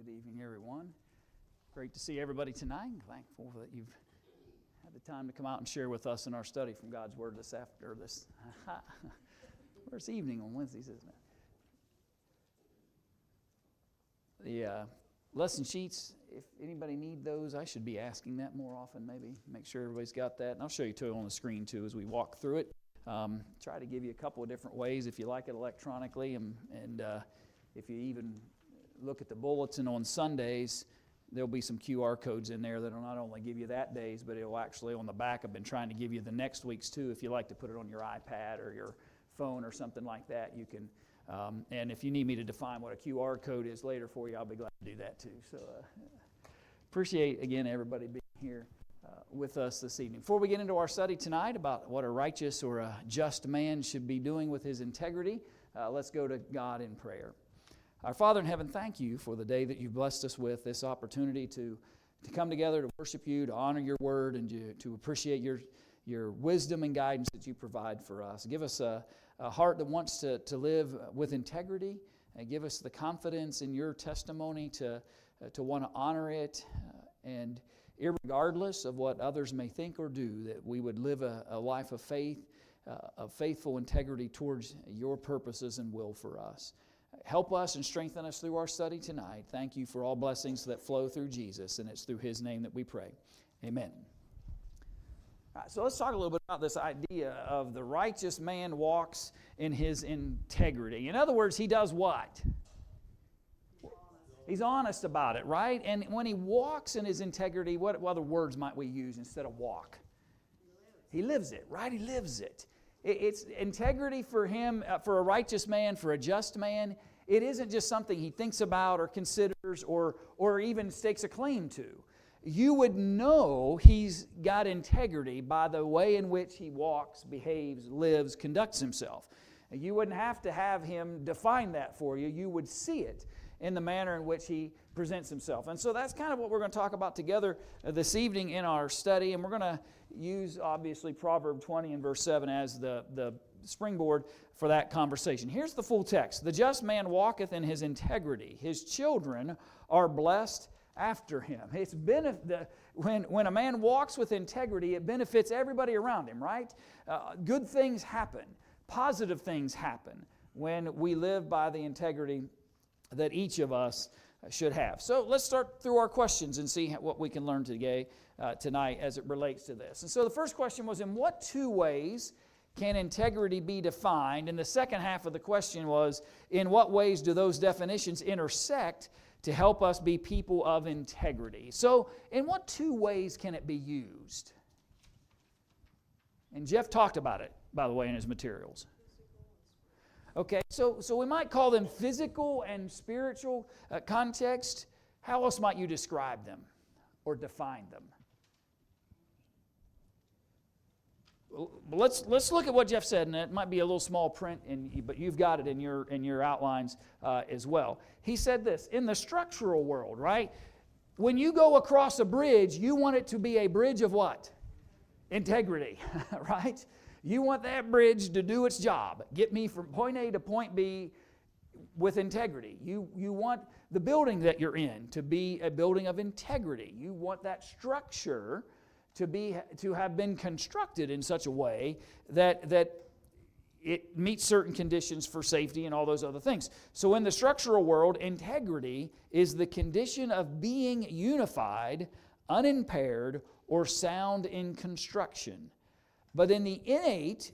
Good evening, everyone. Great to see everybody tonight. Thankful that you've had the time to come out and share with us in our study from God's Word this Where's evening on Wednesdays, isn't it? The lesson sheets, if anybody need those, I should be asking that more often, maybe. Make sure everybody's got that. And I'll show you too on the screen too as we walk through it. Try to give you a couple of different ways if you like it electronically, and if you even look at the bulletin on Sundays, there'll be some QR codes in there that'll not only give you that day's, but it'll actually on the back, I've been trying to give you the next week's too. If you like to put it on your iPad or your phone or something like that, you can. And if you need me to define what a QR code is later for you, I'll be glad to do that too. So appreciate, again, everybody being here with us this evening. Before we get into our study tonight about what a righteous or a just man should be doing with his integrity, let's go to God in prayer. Our Father in heaven, thank you for the day that you've blessed us with, this opportunity to come together to worship you, to honor your word, and to appreciate your wisdom and guidance that you provide for us. Give us a heart that wants to live with integrity, and give us the confidence in your testimony to want to honor it, and irregardless of what others may think or do, that we would live a life of faith, of faithful integrity towards your purposes and will for us. Help us and strengthen us through our study tonight. Thank you for all blessings that flow through Jesus, and it's through His name that we pray. Amen. All right, so let's talk a little bit about this idea of the righteous man walks in his integrity. In other words, he does what? He's honest about it, right? And when he walks in his integrity, what other words might we use instead of walk? He lives it, right? He lives it. It's integrity for him, for a righteous man, for a just man. It isn't just something he thinks about or considers or even stakes a claim to. You would know he's got integrity by the way in which he walks, behaves, lives, conducts himself. You wouldn't have to have him define that for you. You would see it in the manner in which he presents himself. And so that's kind of what we're going to talk about together this evening in our study. And we're going to use, obviously, Proverb 20 and verse 7 as the springboard for that conversation. Here's the full text. The just man walketh in his integrity. His children are blessed after him. It's when a man walks with integrity, it benefits everybody around him, right? Good things happen. Positive things happen when we live by the integrity that each of us should have. So let's start through our questions and see what we can learn tonight as it relates to this. And so the first question was, in what two ways can integrity be defined? And the second half of the question was, in what ways do those definitions intersect to help us be people of integrity? So in what two ways can it be used? And Jeff talked about it, by the way, in his materials. Okay, so we might call them physical and spiritual context. How else might you describe them or define them? Let's look at what Jeff said, and it might be a little small print, but you've got it in your outlines as well. He said this, in the structural world, right? When you go across a bridge, you want it to be a bridge of what? Integrity, right? You want that bridge to do its job. Get me from point A to point B with integrity. You want the building that you're in to be a building of integrity. You want that structure to have been constructed in such a way that it meets certain conditions for safety and all those other things. So in the structural world, integrity is the condition of being unified, unimpaired, or sound in construction. But in the innate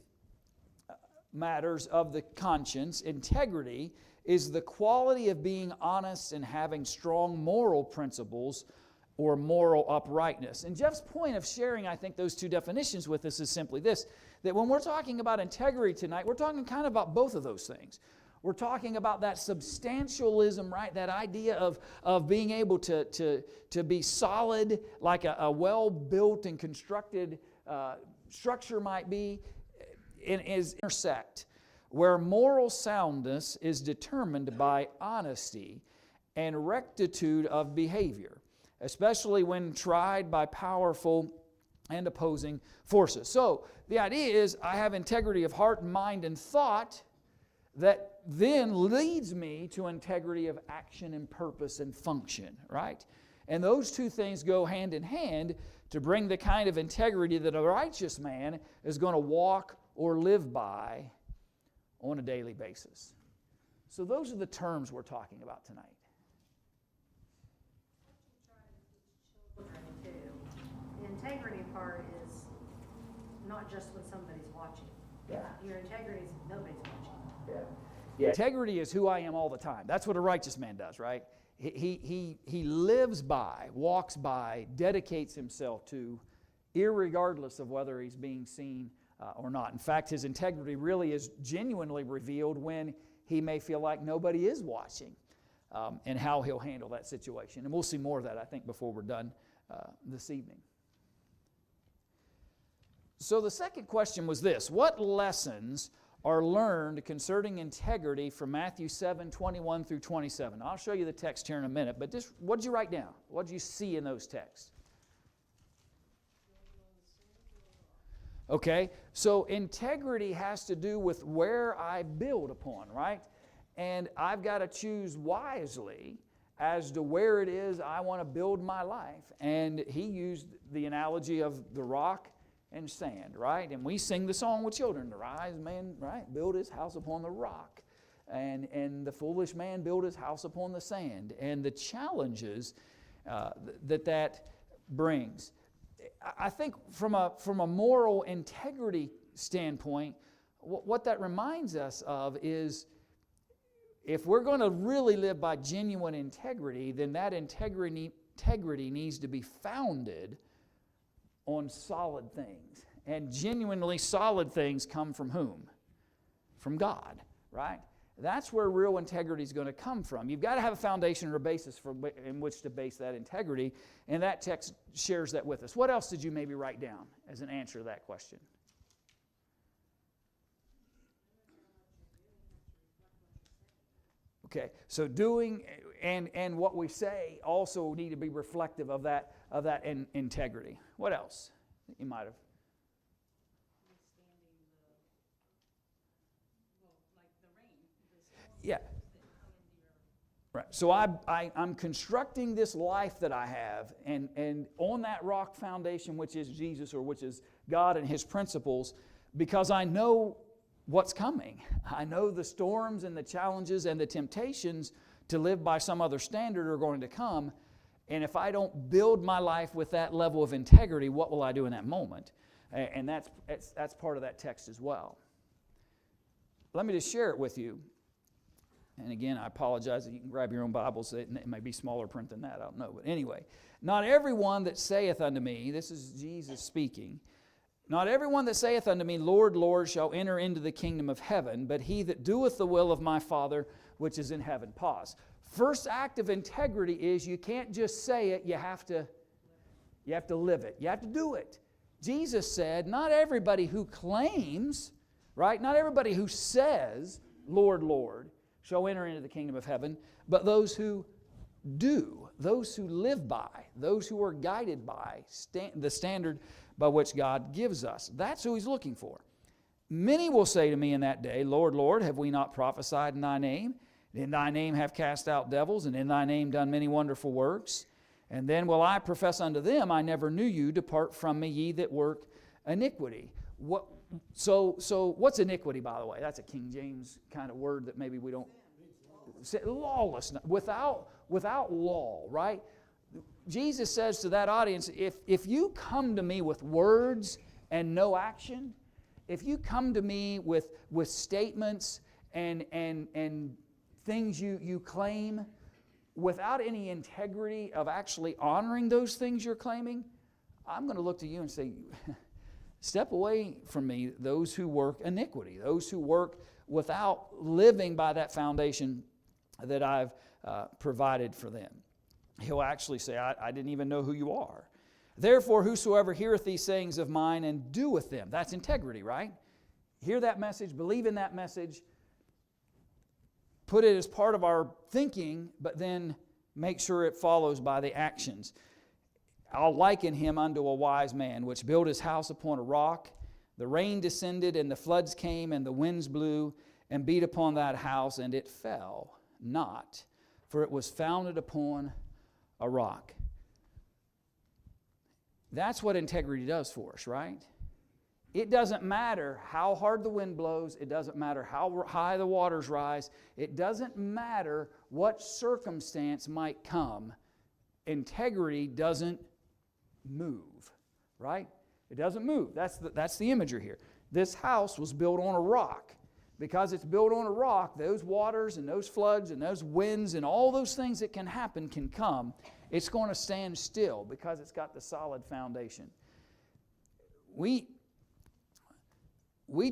matters of the conscience, integrity is the quality of being honest and having strong moral principles or moral uprightness. And Jeff's point of sharing, I think, those two definitions with us is simply this, that when we're talking about integrity tonight, we're talking kind of about both of those things. We're talking about that substantialism, right? That idea of being able to be solid, like a well-built and constructed structure might be, is intersect, where moral soundness is determined by honesty and rectitude of behavior, especially when tried by powerful and opposing forces. So the idea is I have integrity of heart and mind and thought, that then leads me to integrity of action and purpose and function, right? And those two things go hand in hand to bring the kind of integrity that a righteous man is going to walk or live by on a daily basis. So those are the terms we're talking about tonight. The integrity part is not just when somebody's watching. Yeah. Your integrity is nobody's watching. Yeah. Integrity is who I am all the time. That's what a righteous man does, right? He lives by, walks by, dedicates himself to, irregardless of whether he's being seen or not. In fact, his integrity really is genuinely revealed when he may feel like nobody is watching, and how he'll handle that situation. And we'll see more of that, I think, before we're done this evening. So the second question was this: what lessons are learned concerning integrity from Matthew 7:21 through 27? I'll show you the text here in a minute, but just what did you write down? What did you see in those texts? Okay, so integrity has to do with where I build upon, right? And I've got to choose wisely as to where it is I want to build my life. And he used the analogy of the rock and sand, right? And we sing the song with children, the wise man, right, build his house upon the rock. And the foolish man build his house upon the sand. And the challenges that brings. I think from a moral integrity standpoint, what that reminds us of is if we're going to really live by genuine integrity, then that integrity needs to be founded on solid things. And genuinely solid things come from whom? From God, right? That's where real integrity is going to come from. You've got to have a foundation or a basis in which to base that integrity, and that text shares that with us. What else did you maybe write down as an answer to that question? Okay, so doing and what we say also need to be reflective of that integrity. What else you might have? Yeah. Right. So I'm constructing this life that I have, and on that rock foundation, which is Jesus, or which is God and His principles, because I know what's coming. I know the storms and the challenges and the temptations to live by some other standard are going to come. And if I don't build my life with that level of integrity, what will I do in that moment? And that's part of that text as well. Let me just share it with you. And again, I apologize that you can grab your own Bibles. It may be smaller print than that, I don't know. But anyway, not everyone that saith unto me, this is Jesus speaking, not everyone that saith unto me, Lord, Lord, shall enter into the kingdom of heaven, but he that doeth the will of my Father which is in heaven. Pause. First act of integrity is you can't just say it, you have to live it. You have to do it. Jesus said, not everybody who claims, right, not everybody who says, Lord, Lord, shall enter into the kingdom of heaven, but those who do, those who live by, those who are guided by the standard by which God gives us. That's who He's looking for. Many will say to me in that day, Lord, Lord, have we not prophesied in Thy name? In Thy name have cast out devils, and in Thy name done many wonderful works. And then will I profess unto them, I never knew you, depart from me, ye that work iniquity. So what's iniquity, by the way? That's a King James kind of word that maybe we don't... Lawlessness, without law, right? Jesus says to that audience, if you come to me with words and no action, if you come to me with statements and things you claim without any integrity of actually honoring those things you're claiming, I'm going to look to you and say, step away from me, those who work iniquity, those who work without living by that foundation that I've provided for them. He'll actually say, I didn't even know who you are. Therefore, whosoever heareth these sayings of mine and doeth them, that's integrity, right? Hear that message, believe in that message, put it as part of our thinking, but then make sure it follows by the actions. I'll liken him unto a wise man, which built his house upon a rock. The rain descended, and the floods came, and the winds blew, and beat upon that house, and it fell not, for it was founded upon a rock. That's what integrity does for us, right? It doesn't matter how hard the wind blows. It doesn't matter how high the waters rise. It doesn't matter what circumstance might come. Integrity doesn't move, right? It doesn't move. That's the imagery here. This house was built on a rock. Because it's built on a rock, those waters and those floods and those winds and all those things that can happen can come. It's going to stand still because it's got the solid foundation. We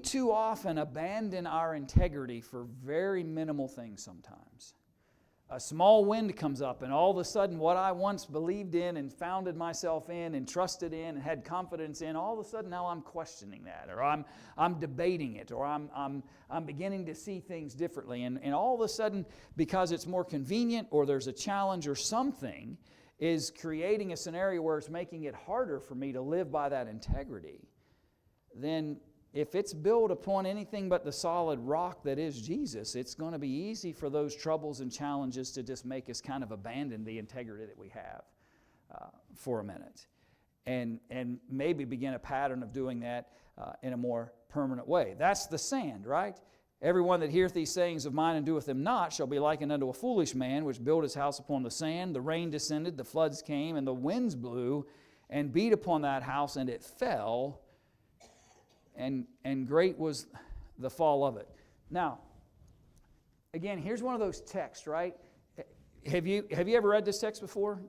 too often abandon our integrity for very minimal things sometimes. A small wind comes up and all of a sudden what I once believed in and founded myself in and trusted in and had confidence in, all of a sudden now I'm questioning that, or I'm debating it, or I'm beginning to see things differently. And all of a sudden, because it's more convenient or there's a challenge or something, is creating a scenario where it's making it harder for me to live by that integrity. Then if it's built upon anything but the solid rock that is Jesus, it's going to be easy for those troubles and challenges to just make us kind of abandon the integrity that we have for a minute. And maybe begin a pattern of doing that in a more permanent way. That's the sand, right? Everyone that heareth these sayings of mine and doeth them not shall be likened unto a foolish man, which built his house upon the sand. The rain descended, the floods came, and the winds blew, and beat upon that house, and it fell, and great was the fall of it. Now, again, here's one of those texts, right? Have you ever read this text before?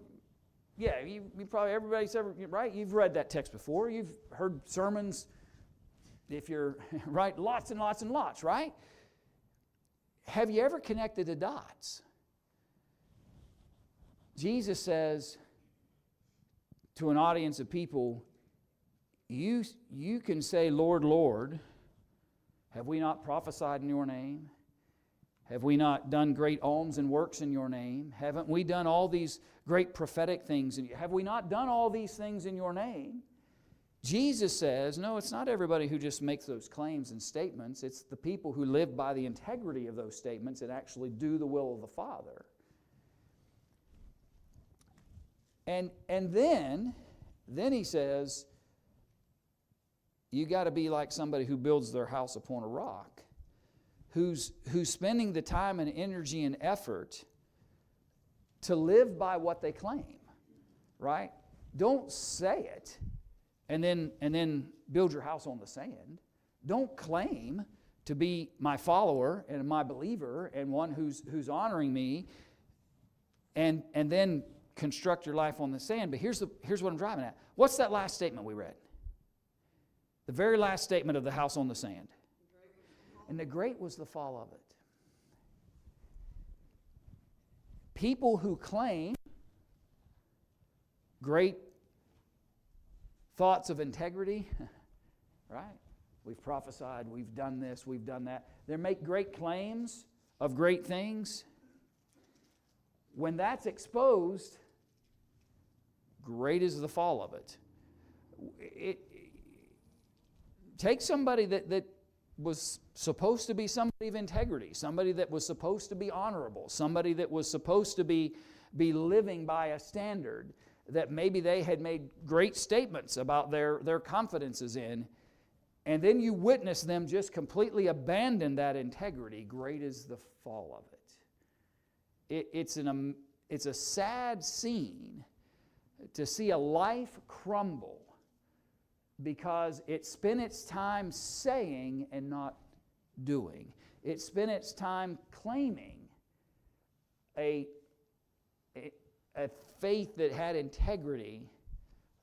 Yeah, you probably, everybody's ever, right? You've read that text before. You've heard sermons, if you're, right? Lots and lots and lots, right? Have you ever connected the dots? Jesus says to an audience of people, you can say, Lord, Lord, have we not prophesied in your name? Have we not done great alms and works in your name? Haven't we done all these great prophetic things? Have we not done all these things in your name? Jesus says, no, it's not everybody who just makes those claims and statements. It's the people who live by the integrity of those statements and actually do the will of the Father. And then he says, you got to be like somebody who builds their house upon a rock, who's spending the time and energy and effort to live by what they claim, right? Don't say it and then build your house on the sand. Don't claim to be my follower and my believer and one who's honoring me, and then construct your life on the sand. But here's what I'm driving at. What's that last statement we read? The very last statement of the house on the sand. And the great was the fall of it. People who claim great thoughts of integrity, right? We've prophesied, we've done this, we've done that. They make great claims of great things. When that's exposed, great is the fall of it. Take somebody that was supposed to be somebody of integrity, somebody that was supposed to be honorable, somebody that was supposed to be living by a standard that maybe they had made great statements about their confidences in, and then you witness them just completely abandon that integrity. Great is the fall of it. It's a sad scene to see a life crumble because it spent its time saying and not doing. It spent its time claiming a faith that had integrity,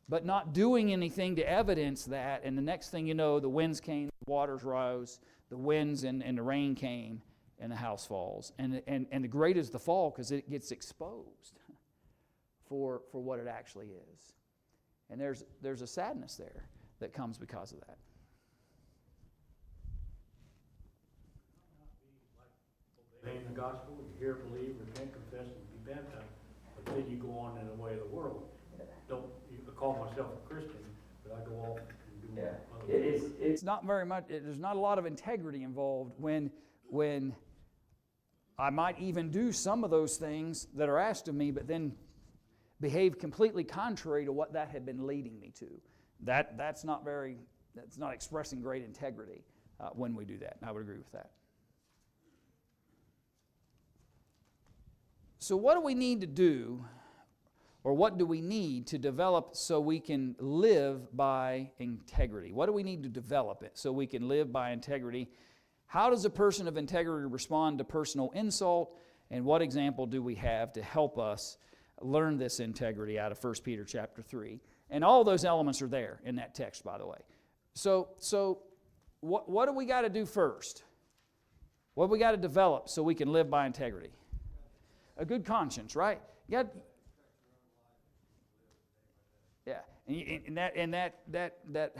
but not doing anything to evidence that. And the next thing you know, the winds came, the waters rose, the winds and the rain came, and the house falls. And the great is the fall because it gets exposed for what it actually is. And there's a sadness there that comes because of that. Obeying the gospel, you hear, believe, repent, confess, and be baptized. But then you go on in the way of the world. You call myself a Christian, but I go off and do other things. It's not very much. There's not a lot of integrity involved when when I might even do some of those things that are asked of me, but then behave completely contrary to what that had been leading me to. That's not expressing great integrity when we do that. And I would agree with that. So what do we need to do, or what do we need to develop so we can live by integrity? What do we need to develop it so we can live by integrity? How does a person of integrity respond to personal insult? And what example do we have to help us learn this integrity out of 1 Peter chapter 3? And all those elements are there in that text, by the way. So what do we got to do first? What do we got to develop so we can live by integrity? A good conscience, right? You got, yeah, and that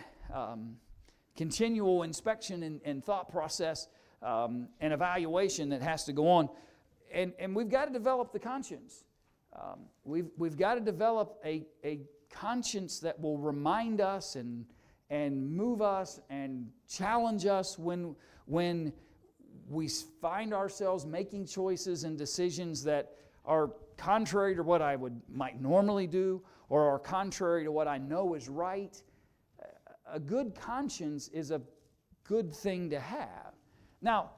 continual inspection and thought process and evaluation that has to go on, and we've got to develop the conscience. We've got to develop a conscience that will remind us and move us and challenge us when we find ourselves making choices and decisions that are contrary to what I might normally do, or are contrary to what I know is right. A good conscience is a good thing to have. Now,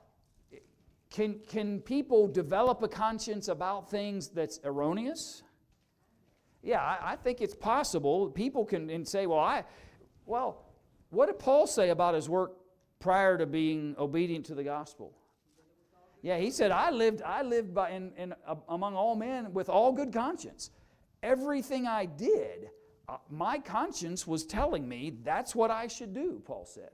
can people develop a conscience about things that's erroneous? Yeah, I think it's possible. People can say, well, what did Paul say about his work prior to being obedient to the gospel? Yeah, he said, I lived among all men with all good conscience. Everything I did, my conscience was telling me that's what I should do, Paul said.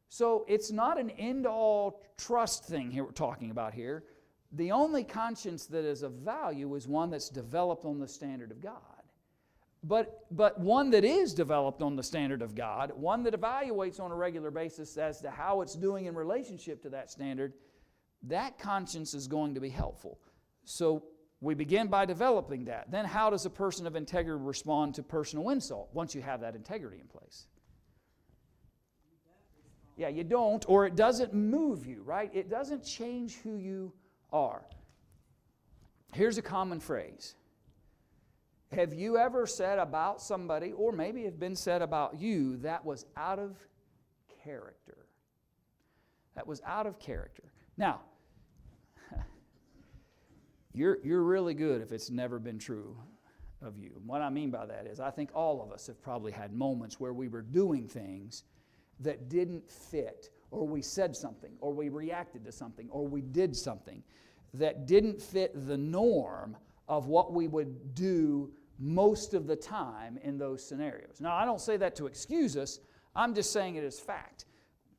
So it's not an end-all trust thing here we're talking about here. The only conscience that is of value is one that's developed on the standard of God. But one that is developed on the standard of God, one that evaluates on a regular basis as to how it's doing in relationship to that standard, that conscience is going to be helpful. So we begin by developing that. Then how does a person of integrity respond to personal insult once you have that integrity in place? Yeah, you don't, or it doesn't move you, right? It doesn't change who you are. Here's a common phrase. Have you ever said about somebody, or maybe have been said about you, that was out of character? That was out of character. Now, you're really good if it's never been true of you. What I mean by that is I think all of us have probably had moments where we were doing things that didn't fit, or we said something, or we reacted to something, or we did something that didn't fit the norm of what we would do most of the time in those scenarios. Now, I don't say that to excuse us. I'm just saying it as fact.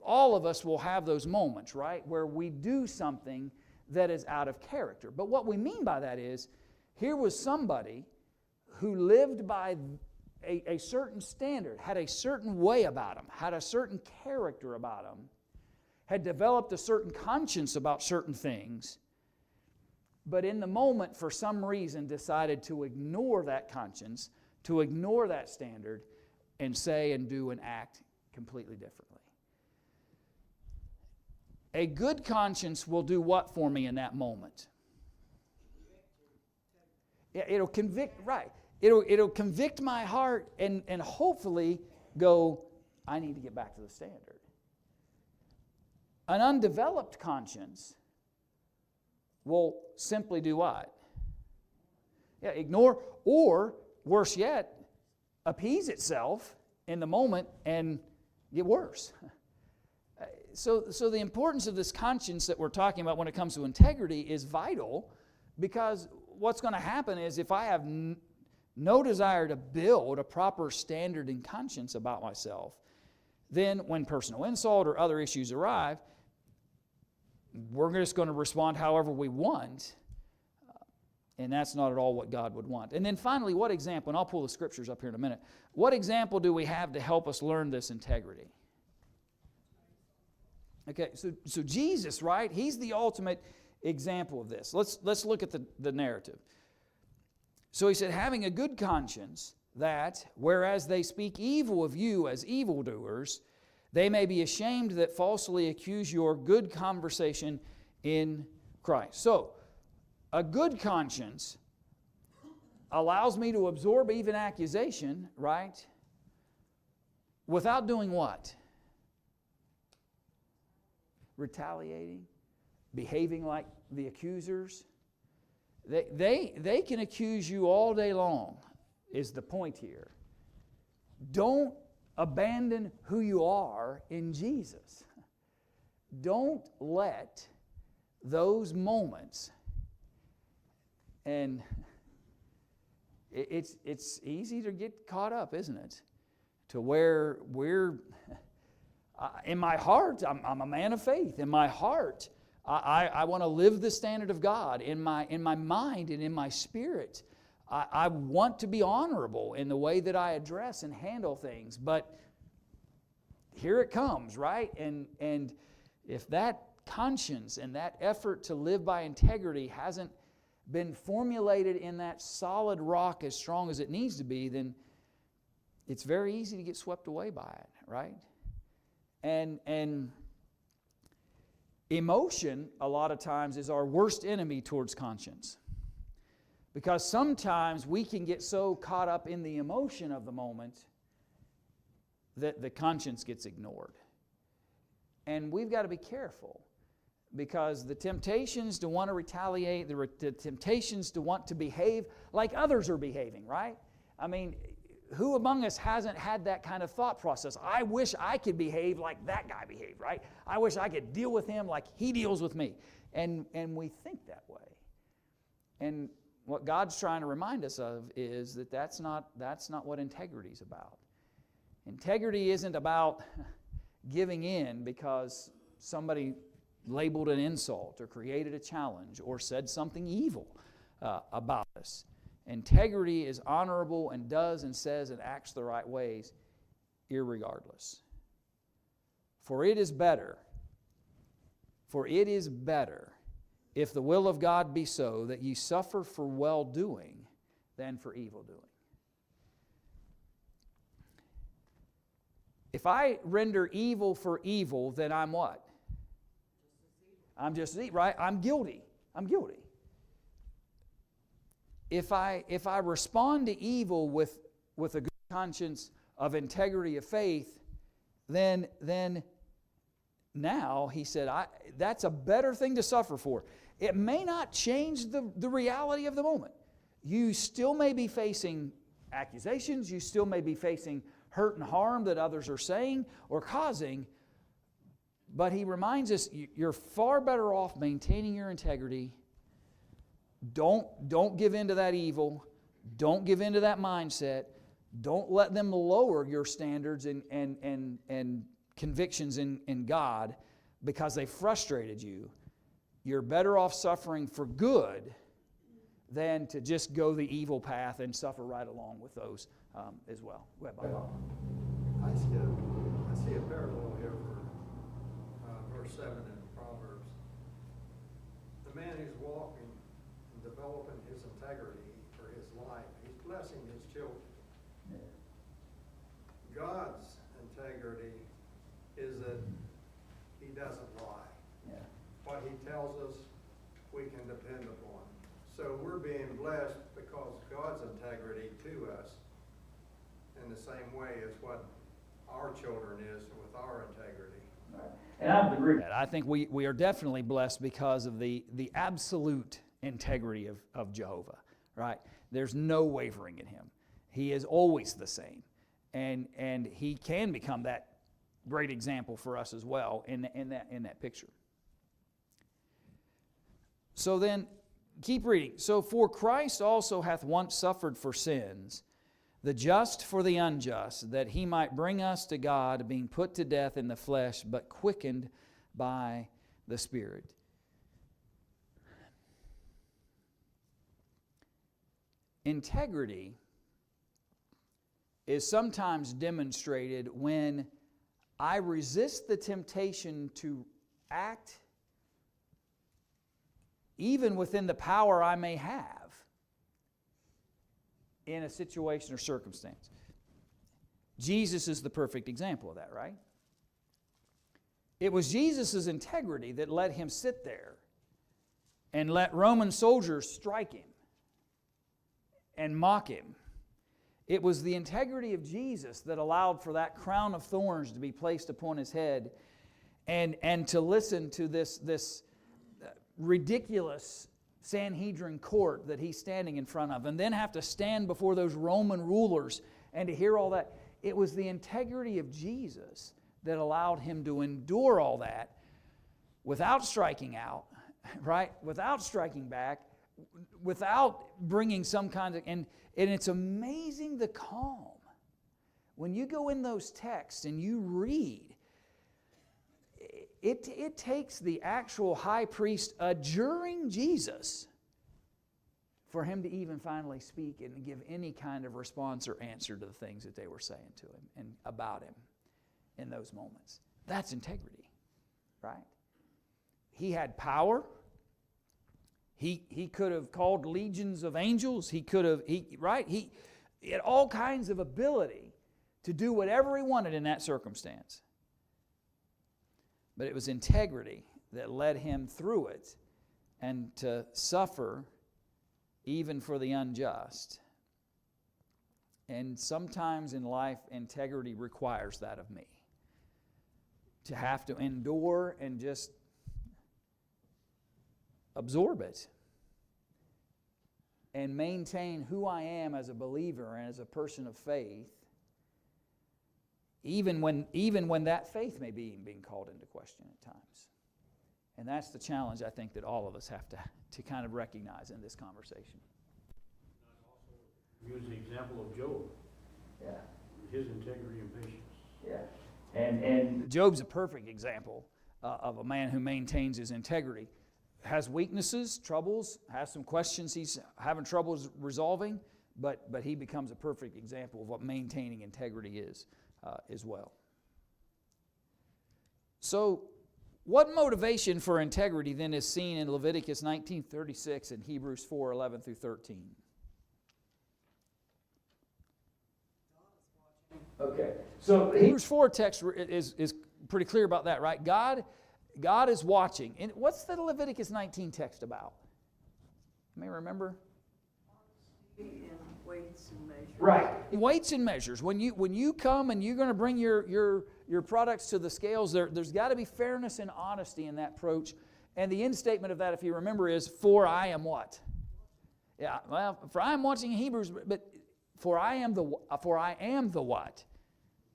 All of us will have those moments, right, where we do something that is out of character. But what we mean by that is, here was somebody who lived by a certain standard, had a certain way about him, had a certain character about him, had developed a certain conscience about certain things, but in the moment, for some reason, decided to ignore that conscience, to ignore that standard, and say and do and act completely differently. A good conscience will do what for me in that moment? Yeah, it'll convict, right. It'll convict my heart and hopefully go, I need to get back to the standard. An undeveloped conscience will simply do what? Yeah, ignore, or worse yet, appease itself in the moment and get worse. So the importance of this conscience that we're talking about when it comes to integrity is vital, because what's going to happen is if I have no desire to build a proper standard and conscience about myself, then when personal insult or other issues arrive, we're just going to respond however we want, and that's not at all what God would want. And then finally, what example, and I'll pull the scriptures up here in a minute, what example do we have to help us learn this integrity? Okay, so Jesus, right, he's the ultimate example of this. Let's look at the narrative. So he said, having a good conscience, that, whereas they speak evil of you as evildoers, they may be ashamed that falsely accuse your good conversation in Christ. So, a good conscience allows me to absorb even accusation, right? Without doing what? Retaliating, behaving like the accusers. They can accuse you all day long, is the point here. Don't abandon who you are in Jesus. Don't let those moments, and it's easy to get caught up, isn't it? To where we're, in my heart, I'm a man of faith. In my heart, I want to live the standard of God. In my mind and in my spirit, I want to be honorable in the way that I address and handle things. But here it comes, right? And if that conscience and that effort to live by integrity hasn't been formulated in that solid rock as strong as it needs to be, then it's very easy to get swept away by it, right? And emotion, a lot of times, is our worst enemy towards conscience. Because sometimes we can get so caught up in the emotion of the moment that the conscience gets ignored. And we've got to be careful, because the temptations to want to retaliate, the temptations to want to behave like others are behaving, right? I mean, who among us hasn't had that kind of thought process? I wish I could behave like that guy behaved, right? I wish I could deal with him like he deals with me. And we think that way. And what God's trying to remind us of is that that's not what integrity is about. Integrity isn't about giving in because somebody labeled an insult or created a challenge or said something evil about us. Integrity is honorable and does and says and acts the right ways, irregardless. For it is better if the will of God be so, that ye suffer for well-doing than for evil-doing. If I render evil for evil, then I'm what? I'm just as evil, right? I'm guilty. If I respond to evil with a good conscience of integrity of faith, then now, he said, that's a better thing to suffer for. It may not change the reality of the moment. You still may be facing accusations. You still may be facing hurt and harm that others are saying or causing. But he reminds us, you're far better off maintaining your integrity. Don't give in to that evil. Don't give in to that mindset. Don't let them lower your standards and convictions in God because they frustrated you. You're better off suffering for good than to just go the evil path and suffer right along with those as well. Go ahead, Bob. I see a parallel here for verse 7 in Proverbs. The man who's walking and developing his integrity for his life, he's blessing his children. God's integrity is that he doesn't lie. Yeah. What he tells us, we can depend upon. So we're being blessed because God's integrity to us in the same way as what our children is with our integrity. Right. And I would agree with that. I think we are definitely blessed because of the absolute integrity of Jehovah, right? There's no wavering in him. He is always the same. And he can become that great example for us as well in that picture. So then, keep reading. So, for Christ also hath once suffered for sins, the just for the unjust, that he might bring us to God, being put to death in the flesh, but quickened by the Spirit. Integrity is sometimes demonstrated when I resist the temptation to act even within the power I may have in a situation or circumstance. Jesus is the perfect example of that, right? It was Jesus' integrity that let him sit there and let Roman soldiers strike him and mock him. It was the integrity of Jesus that allowed for that crown of thorns to be placed upon his head, and to listen to this ridiculous Sanhedrin court that he's standing in front of, and then have to stand before those Roman rulers and to hear all that. It was the integrity of Jesus that allowed him to endure all that without striking out, right? Without striking back, without bringing some kind of... And it's amazing the calm. When you go in those texts and you read, it takes the actual high priest adjuring Jesus for him to even finally speak and give any kind of response or answer to the things that they were saying to him and about him in those moments. That's integrity, right? He had power. He could have called legions of angels. He had all kinds of ability to do whatever he wanted in that circumstance. But it was integrity that led him through it and to suffer even for the unjust. And sometimes in life, integrity requires that of me. To have to endure and just absorb it and maintain who I am as a believer and as a person of faith, even when that faith may be being called into question at times. And that's the challenge I think that all of us have to kind of recognize in this conversation. Use the example of Job. Yeah. His integrity and patience. Yeah. And Job's a perfect example of a man who maintains his integrity. Has weaknesses, troubles, has some questions he's having troubles resolving, but he becomes a perfect example of what maintaining integrity is as well. So, what motivation for integrity then is seen in Leviticus 19:36 and Hebrews 4:11 through 13? Okay, so the Hebrews 4 text is pretty clear about that, right? God is watching. And what's the Leviticus 19 text about? You may remember? Weights and measures. Right. Weights and measures. When you come and you're going to bring your products to the scales, there's got to be fairness and honesty in that approach. And the end statement of that, if you remember, is, for I am what? Yeah, well, for I am watching in Hebrews, but for I am the what?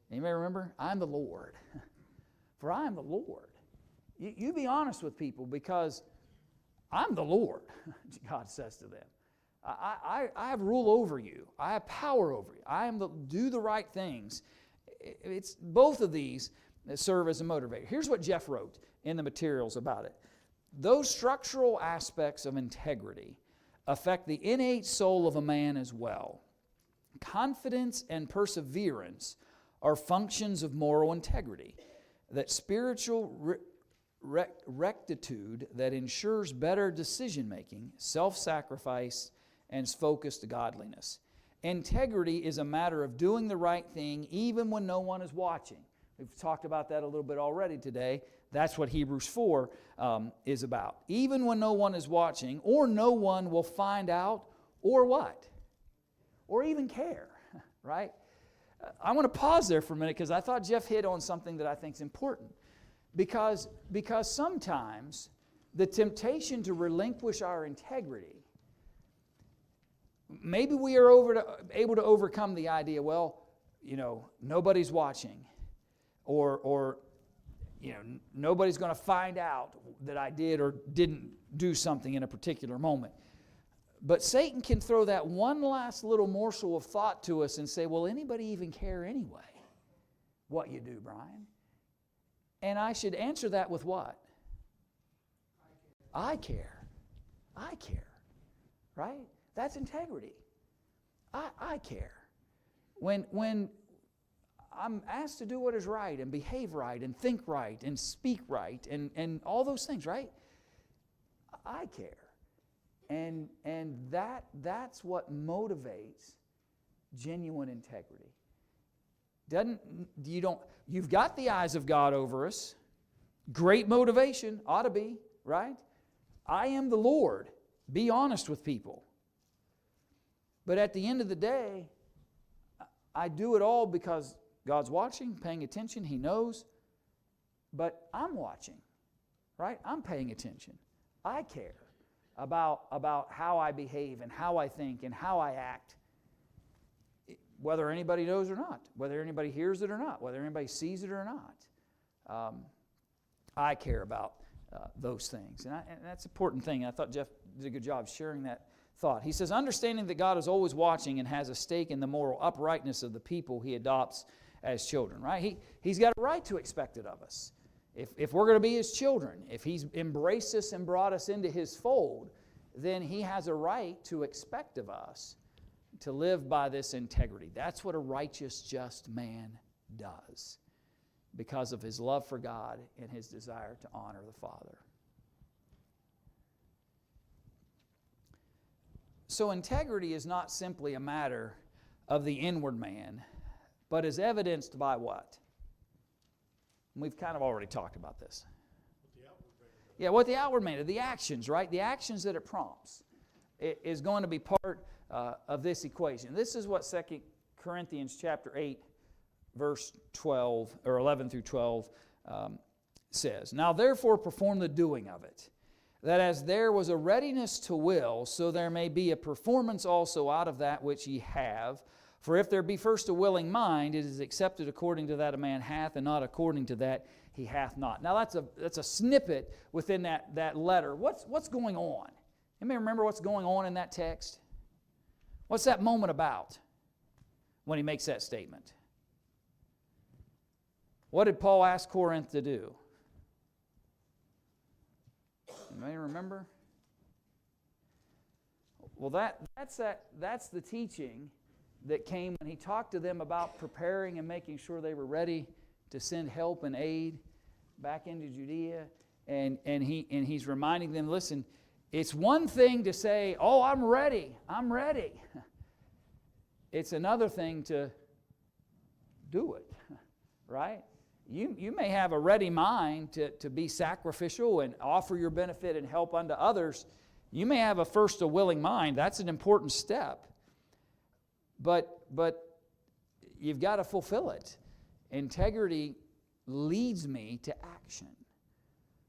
You may remember? I am the Lord. For I am the Lord. You be honest with people, because I'm the Lord, God says to them. I have rule over you. I have power over you. I am do the right things. It's both of these that serve as a motivator. Here's what Jeff wrote in the materials about it. Those structural aspects of integrity affect the innate soul of a man as well. Confidence and perseverance are functions of moral integrity. That spiritual rectitude that ensures better decision-making, self-sacrifice, and focused godliness. Integrity is a matter of doing the right thing even when no one is watching. We've talked about that a little bit already today. That's what Hebrews 4 is about. Even when no one is watching, or no one will find out, or what? Or even care, right? I want to pause there for a minute, because I thought Jeff hit on something that I think is important. Because sometimes the temptation to relinquish our integrity, maybe we are able to overcome the idea, well, nobody's watching, or nobody's going to find out that I did or didn't do something in a particular moment. But Satan can throw that one last little morsel of thought to us and say, will anybody even care anyway what you do, Brian? And I should answer that with what? I care. I care. Right? That's integrity. I care. When I'm asked to do what is right and behave right and think right and speak right and all those things, right? I care. And that's what motivates genuine integrity. You've got the eyes of God over us. Great motivation, ought to be, right? I am the Lord. Be honest with people. But at the end of the day, I do it all because God's watching, paying attention. He knows. But I'm watching, right? I'm paying attention. I care about how I behave and how I think and how I act, whether anybody knows or not, whether anybody hears it or not, whether anybody sees it or not. I care about those things. And that's an important thing. I thought Jeff did a good job sharing that thought. He says, understanding that God is always watching and has a stake in the moral uprightness of the people He adopts as children, right? He's got a right to expect it of us. If we're going to be His children, if He's embraced us and brought us into His fold, then He has a right to expect of us to live by this integrity. That's what a righteous, just man does because of his love for God and his desire to honor the Father. So integrity is not simply a matter of the inward man, but is evidenced by what? We've kind of already talked about this. Yeah, what the outward man, the actions, right? The actions that it prompts is going to be part of this equation. This is what 2 Corinthians chapter 8, verse 12, or 11 through 12 says. Now therefore perform the doing of it, that as there was a readiness to will, so there may be a performance also out of that which ye have. For if there be first a willing mind, it is accepted according to that a man hath, and not according to that he hath not. Now that's a snippet within that letter. What's going on? Anybody remember what's going on in that text? What's that moment about when he makes that statement? What did Paul ask Corinth to do? Anybody remember? Well, that's the teaching that came when he talked to them about preparing and making sure they were ready to send help and aid back into Judea. And he's reminding them, listen, it's one thing to say, oh, I'm ready. It's another thing to do it, right? You may have a ready mind to be sacrificial and offer your benefit and help unto others. You may have a willing mind. That's an important step. But you've got to fulfill it. Integrity leads me to action.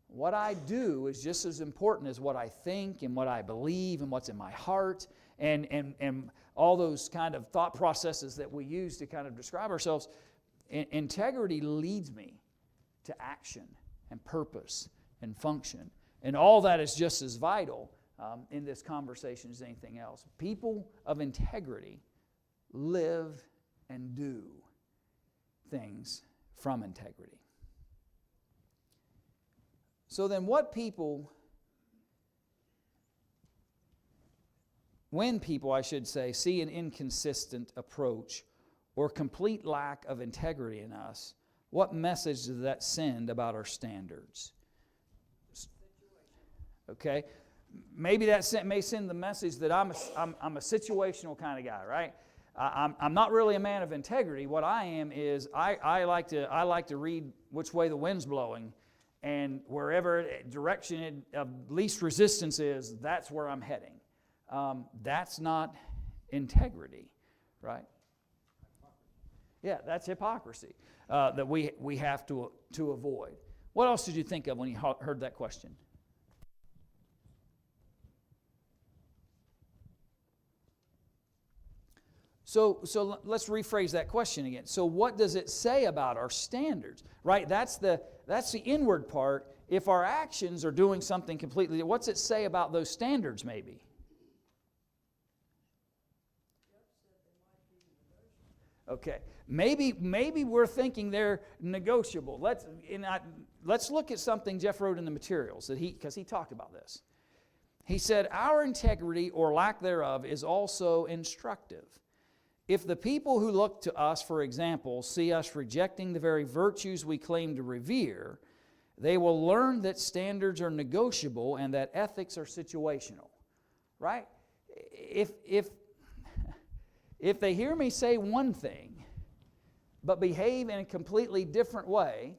What I do is just as important as what I think and what I believe and what's in my heart and all those kind of thought processes that we use to kind of describe ourselves. Integrity leads me to action and purpose and function. And all that is just as vital in this conversation as anything else. People of integrity live and do things from integrity. So then when people, I should say, see an inconsistent approach or complete lack of integrity in us, what message does that send about our standards? Okay? Maybe that may send the message that I'm a situational kind of guy, right? I'm not really a man of integrity. What I am is I like to read which way the wind's blowing, and wherever direction of least resistance is, that's where I'm heading. That's not integrity, right? Yeah, that's hypocrisy that we have to avoid. What else did you think of when you heard that question? So let's rephrase that question again. So what does it say about our standards? Right? That's the inward part. If our actions are doing something completely, what's it say about those standards maybe? Okay. Maybe we're thinking they're negotiable. Let's look at something Jeff wrote in the materials because he talked about this. He said, our integrity or lack thereof is also instructive. If the people who look to us, for example, see us rejecting the very virtues we claim to revere, they will learn that standards are negotiable and that ethics are situational. Right? If they hear me say one thing, but behave in a completely different way,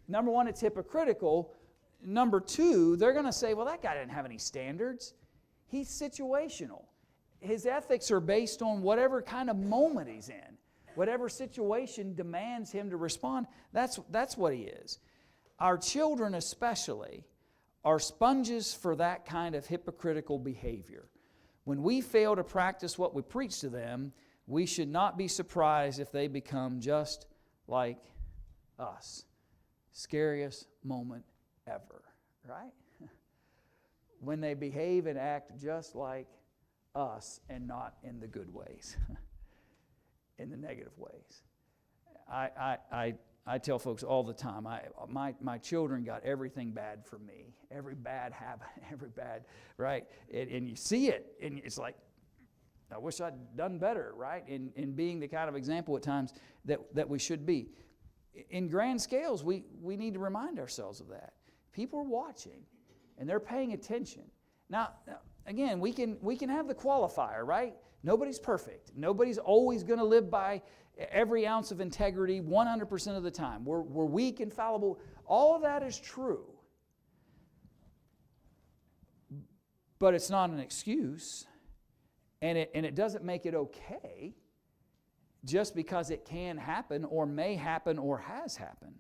number one, it's hypocritical. number two, they're going to say, well, that guy didn't have any standards. He's situational. His ethics are based on whatever kind of moment he's in. Whatever situation demands him to respond, that's what he is. Our children especially are sponges for that kind of hypocritical behavior. When we fail to practice what we preach to them, we should not be surprised if they become just like us. Scariest moment ever, right? When they behave and act just like us and not in the good ways, in the negative ways. I tell folks all the time, my children got everything bad from me, every bad habit, every bad, right? And you see it, and it's like, I wish I'd done better, right? In being the kind of example at times that we should be. In grand scales, we need to remind ourselves of that. People are watching, and they're paying attention. Now again, we can have the qualifier, right? Nobody's perfect. Nobody's always going to live by every ounce of integrity 100% of the time. We're weak and fallible. All of that is true. But it's not an excuse, and it doesn't make it okay just because it can happen or may happen or has happened.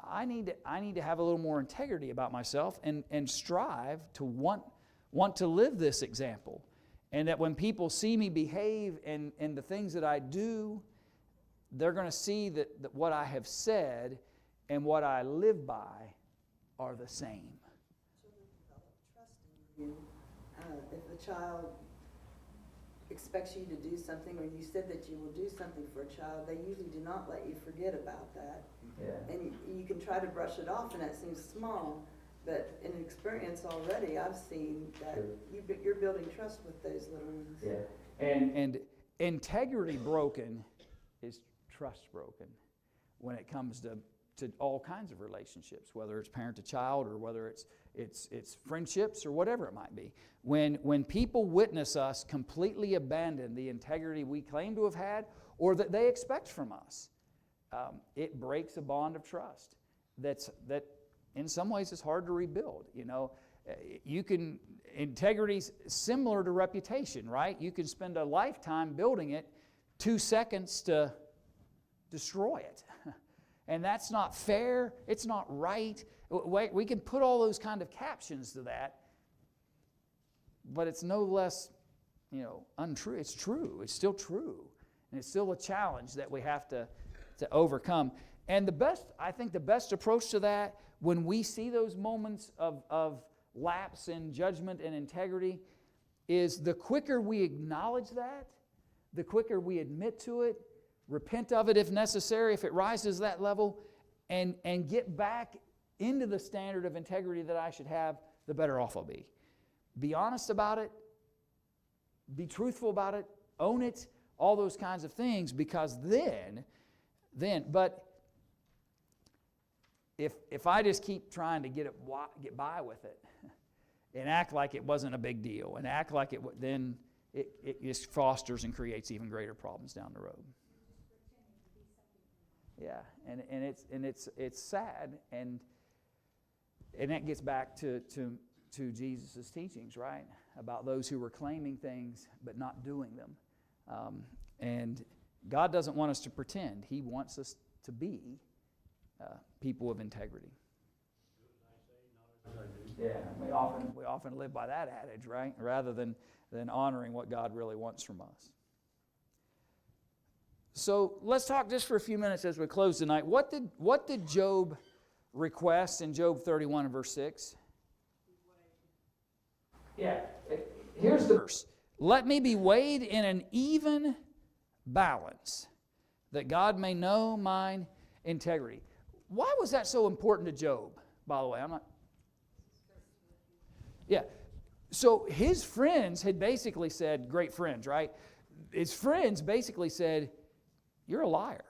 I need to have a little more integrity about myself and strive to want to live this example. And that when people see me behave and the things that I do, they're going to see that what I have said and what I live by are the same. Children develop trust in you. If a child expects you to do something, or you said that you will do something for a child, they usually do not let you forget about that. Yeah. And you can try to brush it off, and that seems small. But in experience already, I've seen that you're building trust with those little ones. Yeah. And integrity broken is trust broken when it comes to all kinds of relationships, whether it's parent to child or whether it's friendships or whatever it might be. When people witness us completely abandon the integrity we claim to have had or that they expect from us, it breaks a bond of trust that in some ways it's hard to rebuild. Integrity's similar to reputation, right? You can spend a lifetime building it, 2 seconds to destroy it. And that's not fair, it's not right. We can put all those kind of captions to that, but it's no less, untrue. It's true, it's still true. And it's still a challenge that we have to overcome. And I think the best approach to that, when we see those moments of lapse in judgment and integrity, is the quicker we acknowledge that, the quicker we admit to it, repent of it if necessary, if it rises to that level, and get back into the standard of integrity that I should have, the better off I'll be. Be honest about it, be truthful about it, own it, all those kinds of things, because but if I just keep trying to get by with it and act like it wasn't a big deal and act like then it just fosters and creates even greater problems down the road. Yeah, and it's sad, and that gets back to Jesus' teachings, right? About those who were claiming things but not doing them. And God doesn't want us to pretend. He wants us to be people of integrity. Yeah, we often live by that adage, right? Rather than honoring what God really wants from us. So let's talk just for a few minutes as we close tonight. What did Job request in Job 31 and verse 6? Yeah, here's the verse. Let me be weighed in an even balance, that God may know mine integrity. Why was that so important to Job, by the way? Yeah. So his friends had basically said, great friends, right? His friends basically said, you're a liar.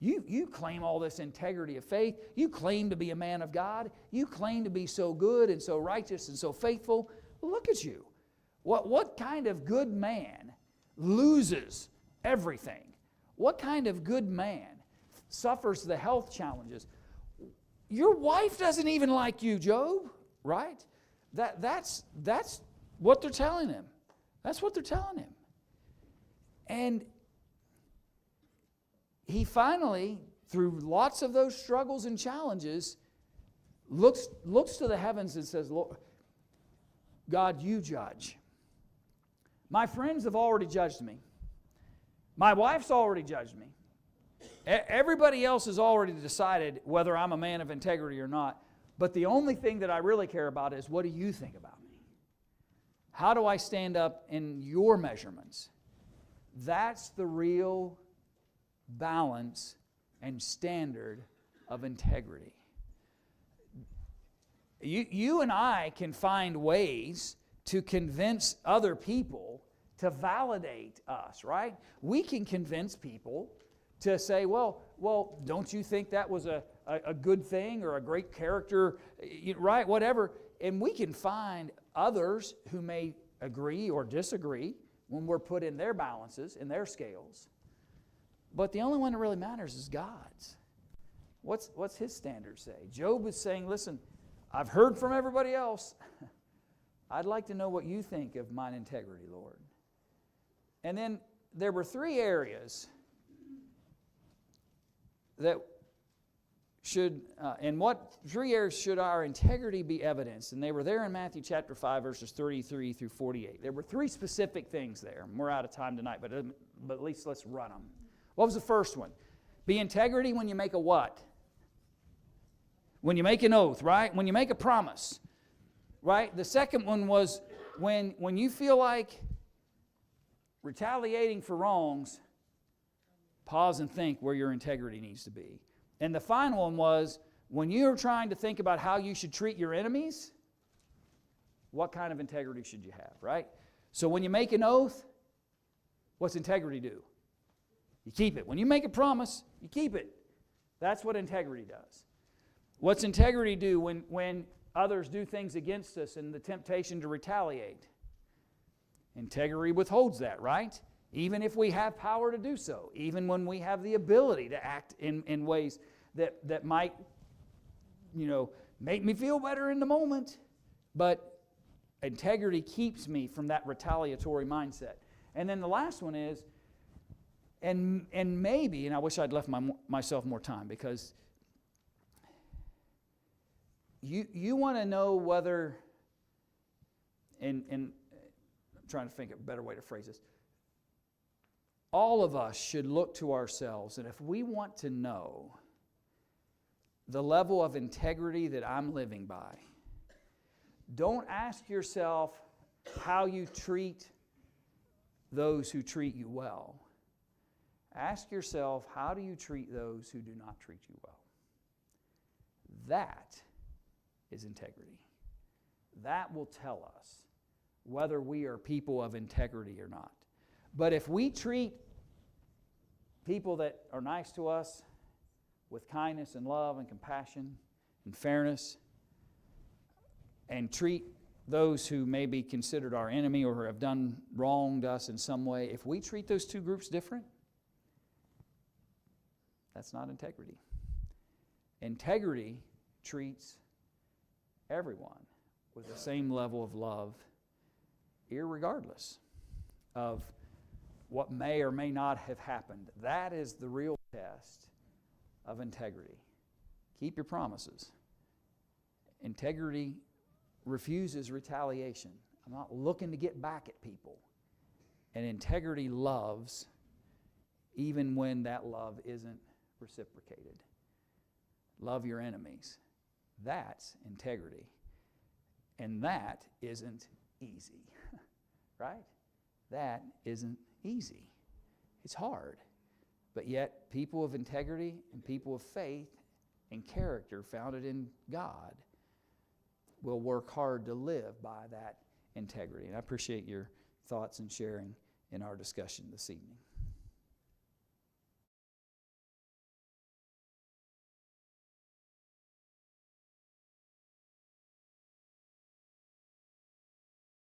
You claim all this integrity of faith. You claim to be a man of God. You claim to be so good and so righteous and so faithful. Look at you. What kind of good man loses everything? What kind of good man suffers the health challenges? Your wife doesn't even like you, Job, right? That's what they're telling him. That's what they're telling him. And he finally, through lots of those struggles and challenges, looks to the heavens and says, Lord, God, you judge. My friends have already judged me. My wife's already judged me. Everybody else has already decided whether I'm a man of integrity or not. But the only thing that I really care about is, what do you think about me? How do I stand up in your measurements? That's the real balance and standard of integrity. You and I can find ways to convince other people to validate us, right? We can convince people to say, well, don't you think that was a good thing or a great character, right? Whatever. And we can find others who may agree or disagree when we're put in their balances, in their scales. But the only one that really matters is God's. What's His standard say? Job is saying, listen, I've heard from everybody else. I'd like to know what you think of mine integrity, Lord. And then there were three areas that should, three areas should our integrity be evidenced? And they were there in Matthew chapter 5, verses 33 through 48. There were three specific things there. We're out of time tonight, but at least let's run them. What was the first one? Be integrity when you make a what? When you make an oath, right? When you make a promise, right? The second one was when you feel like retaliating for wrongs, pause and think where your integrity needs to be. And the final one was when you're trying to think about how you should treat your enemies, what kind of integrity should you have, right? So when you make an oath, what's integrity do? You keep it. When you make a promise, you keep it. That's what integrity does. What's integrity do when others do things against us and the temptation to retaliate? Integrity withholds that, right? Even if we have power to do so, even when we have the ability to act in ways that might, make me feel better in the moment. But integrity keeps me from that retaliatory mindset. And then the last one is, and maybe, and I wish I'd left myself more time, because you want to know whether, and I'm trying to think of a better way to phrase this. All of us should look to ourselves, and if we want to know the level of integrity that I'm living by, don't ask yourself how you treat those who treat you well. Ask yourself, how do you treat those who do not treat you well? That is integrity. That will tell us whether we are people of integrity or not. But if we treat people that are nice to us with kindness and love and compassion and fairness, and treat those who may be considered our enemy or who have done wrong to us in some way, if we treat those two groups different, that's not integrity. Integrity treats everyone with the same level of love, irregardless of what may or may not have happened. That is the real test of integrity. Keep your promises. Integrity refuses retaliation. I'm not looking to get back at people. And integrity loves even when that love isn't reciprocated. Love your enemies. That's integrity. And that isn't easy, right? That isn't easy. It's hard. But yet, people of integrity and people of faith and character founded in God will work hard to live by that integrity. And I appreciate your thoughts and sharing in our discussion this evening.